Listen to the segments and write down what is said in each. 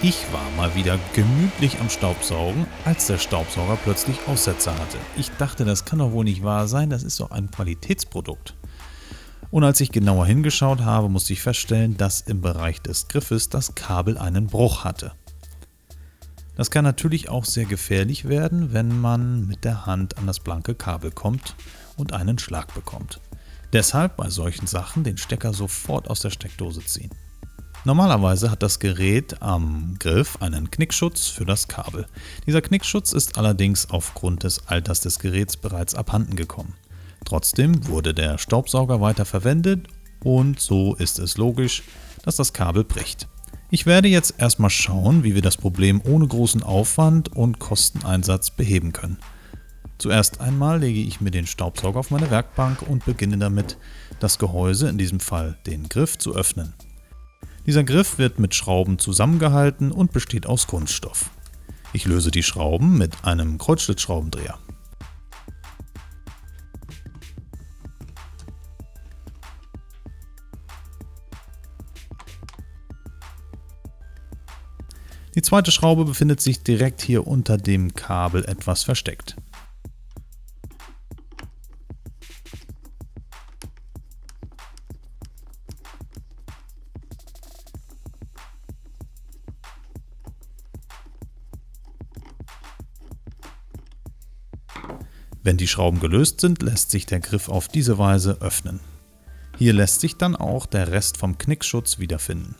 Ich war mal wieder gemütlich am Staubsaugen, als der Staubsauger plötzlich Aussetzer hatte. Ich dachte, das kann doch wohl nicht wahr sein, das ist doch ein Qualitätsprodukt. Und als ich genauer hingeschaut habe, musste ich feststellen, dass im Bereich des Griffes das Kabel einen Bruch hatte. Das kann natürlich auch sehr gefährlich werden, wenn man mit der Hand an das blanke Kabel kommt und einen Schlag bekommt. Deshalb bei solchen Sachen den Stecker sofort aus der Steckdose ziehen. Normalerweise hat das Gerät am Griff einen Knickschutz für das Kabel. Dieser Knickschutz ist allerdings aufgrund des Alters des Geräts bereits abhanden gekommen. Trotzdem wurde der Staubsauger weiter verwendet und so ist es logisch, dass das Kabel bricht. Ich werde jetzt erstmal schauen, wie wir das Problem ohne großen Aufwand und Kosteneinsatz beheben können. Zuerst einmal lege ich mir den Staubsauger auf meine Werkbank und beginne damit, das Gehäuse, in diesem Fall den Griff, zu öffnen. Dieser Griff wird mit Schrauben zusammengehalten und besteht aus Kunststoff. Ich löse die Schrauben mit einem Kreuzschlitzschraubendreher. Die zweite Schraube befindet sich direkt hier unter dem Kabel etwas versteckt. Wenn die Schrauben gelöst sind, lässt sich der Griff auf diese Weise öffnen. Hier lässt sich dann auch der Rest vom Knickschutz wiederfinden.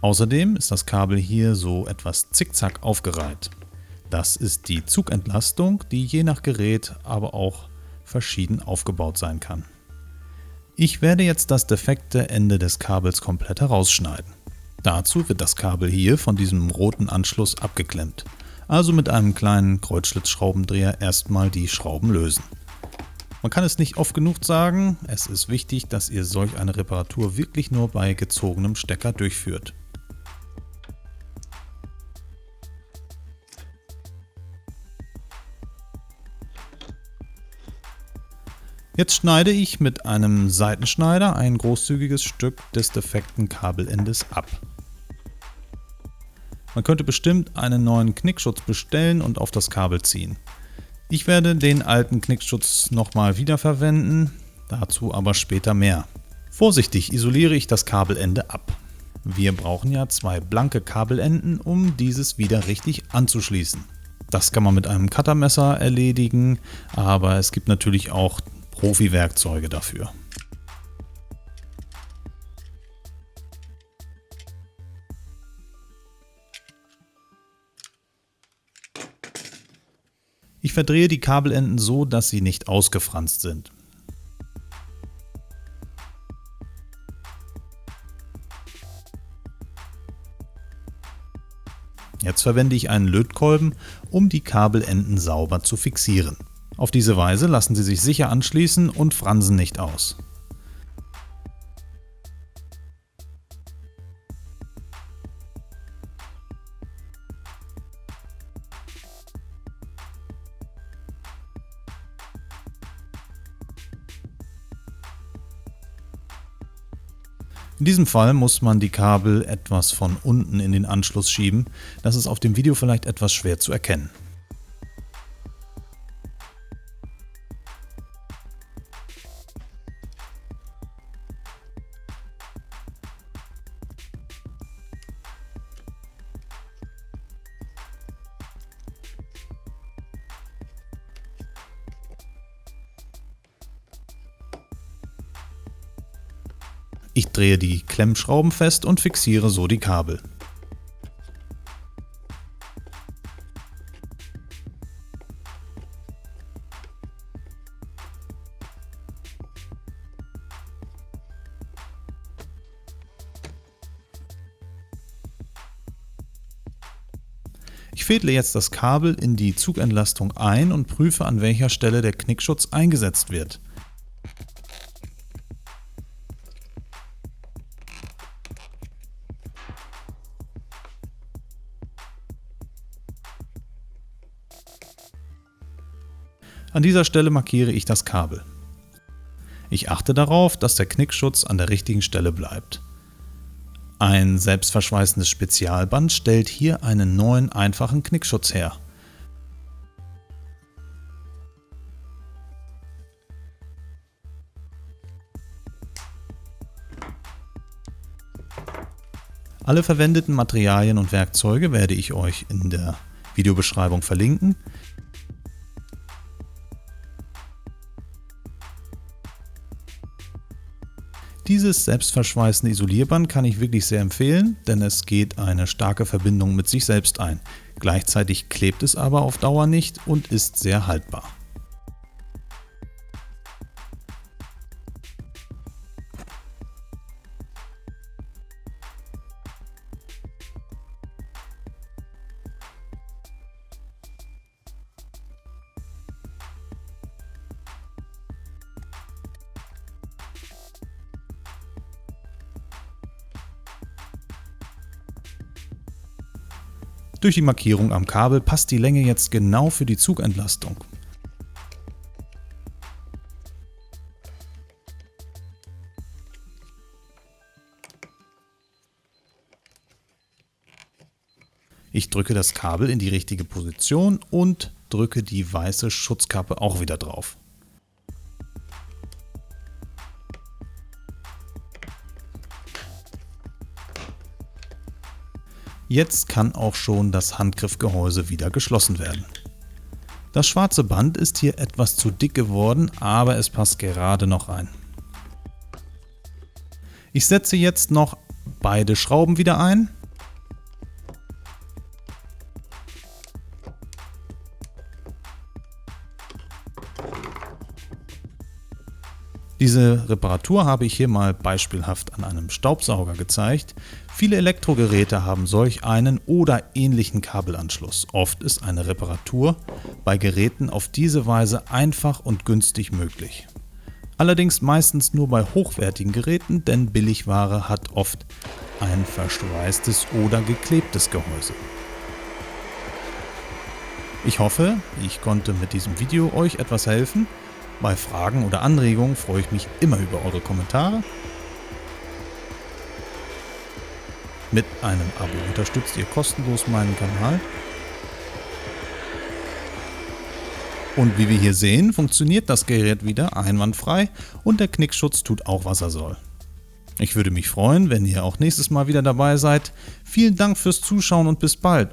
Außerdem ist das Kabel hier so etwas zickzack aufgereiht. Das ist die Zugentlastung, die je nach Gerät aber auch verschieden aufgebaut sein kann. Ich werde jetzt das defekte Ende des Kabels komplett herausschneiden. Dazu wird das Kabel hier von diesem roten Anschluss abgeklemmt. Also mit einem kleinen Kreuzschlitzschraubendreher erstmal die Schrauben lösen. Man kann es nicht oft genug sagen, es ist wichtig, dass ihr solch eine Reparatur wirklich nur bei gezogenem Stecker durchführt. Jetzt schneide ich mit einem Seitenschneider ein großzügiges Stück des defekten Kabelendes ab. Man könnte bestimmt einen neuen Knickschutz bestellen und auf das Kabel ziehen. Ich werde den alten Knickschutz nochmal wiederverwenden, dazu aber später mehr. Vorsichtig isoliere ich das Kabelende ab. Wir brauchen ja zwei blanke Kabelenden, um dieses wieder richtig anzuschließen. Das kann man mit einem Cuttermesser erledigen, aber es gibt natürlich auch Profi-Werkzeuge dafür. Ich verdrehe die Kabelenden so, dass sie nicht ausgefranst sind. Jetzt verwende ich einen Lötkolben, um die Kabelenden sauber zu fixieren. Auf diese Weise lassen sie sich sicher anschließen und fransen nicht aus. In diesem Fall muss man die Kabel etwas von unten in den Anschluss schieben. Das ist auf dem Video vielleicht etwas schwer zu erkennen. Ich drehe die Klemmschrauben fest und fixiere so die Kabel. Ich fädle jetzt das Kabel in die Zugentlastung ein und prüfe, an welcher Stelle der Knickschutz eingesetzt wird. An dieser Stelle markiere ich das Kabel. Ich achte darauf, dass der Knickschutz an der richtigen Stelle bleibt. Ein selbstverschweißendes Spezialband stellt hier einen neuen einfachen Knickschutz her. Alle verwendeten Materialien und Werkzeuge werde ich euch in der Videobeschreibung verlinken. Dieses selbstverschweißende Isolierband kann ich wirklich sehr empfehlen, denn es geht eine starke Verbindung mit sich selbst ein. Gleichzeitig klebt es aber auf Dauer nicht und ist sehr haltbar. Durch die Markierung am Kabel passt die Länge jetzt genau für die Zugentlastung. Ich drücke das Kabel in die richtige Position und drücke die weiße Schutzkappe auch wieder drauf. Jetzt kann auch schon das Handgriffgehäuse wieder geschlossen werden. Das schwarze Band ist hier etwas zu dick geworden, aber es passt gerade noch rein. Ich setze jetzt noch beide Schrauben wieder ein. Diese Reparatur habe ich hier mal beispielhaft an einem Staubsauger gezeigt. Viele Elektrogeräte haben solch einen oder ähnlichen Kabelanschluss. Oft ist eine Reparatur bei Geräten auf diese Weise einfach und günstig möglich. Allerdings meistens nur bei hochwertigen Geräten, denn Billigware hat oft ein verschweißtes oder geklebtes Gehäuse. Ich hoffe, ich konnte mit diesem Video euch etwas helfen. Bei Fragen oder Anregungen freue ich mich immer über eure Kommentare. Mit einem Abo unterstützt ihr kostenlos meinen Kanal. Und wie wir hier sehen, funktioniert das Gerät wieder einwandfrei und der Knickschutz tut auch, was er soll. Ich würde mich freuen, wenn ihr auch nächstes Mal wieder dabei seid. Vielen Dank fürs Zuschauen und bis bald.